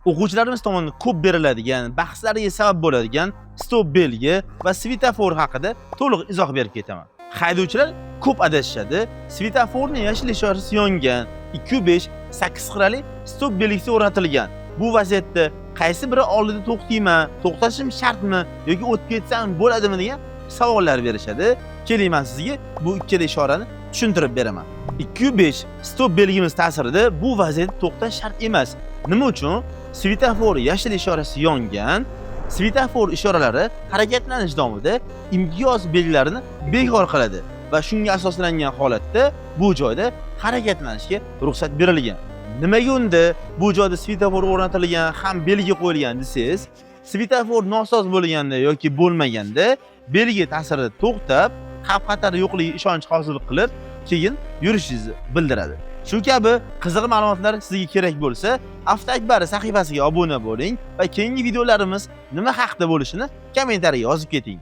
o'quvchilarimiz tomonidan ko'p beriladigan, bahslarga sabab bo'ladigan stop belgi va svetofor haqida to'liq izoh berib ketaman. Haydovchilar ko'p adashishadi. Svetoforning yashil ishorasi yongan, 2-5 8 qirrali stop belgisi o'rnatilgan. Bu vaziyatda qaysi biri oldida to'xtayman, to'xtashim shartmi yoki o'tib ketsam bo'ladimi degan savollar berishadi. Keling, men sizga bu ikkala ishorani tushuntirib beraman. 2-5 stop belgimiz ta'sirida bu vaziyatda to'xtash shart emas. Nima uchun? Svetofor yashil ishorasi yongan, svetofor ishoralari harakatlanish davomida imtiyoz belgilarini bekor qiladi va shunga asoslangan holatda bu joyda harakatlanishga ruxsat berilgan. Nimaga unda bu joyda svetofor o'rnatilgan ham belgi qo'yilgan desangiz, svetofor nosoz bo'lganda yoki bo'lmaganda belgi ta'sirida to'xtab, xavf-xatar yo'qligi ishonch hosil qilib, keyin yurishingizni bildiradi. Shu kabi qiziq ma'lumotlar sizga kerak bo'lsa, Avtoakbar sahifasiga obuna bo'ling va keyingi videolarimiz nima haqida bo'lishini kommentariyaga yozib keting.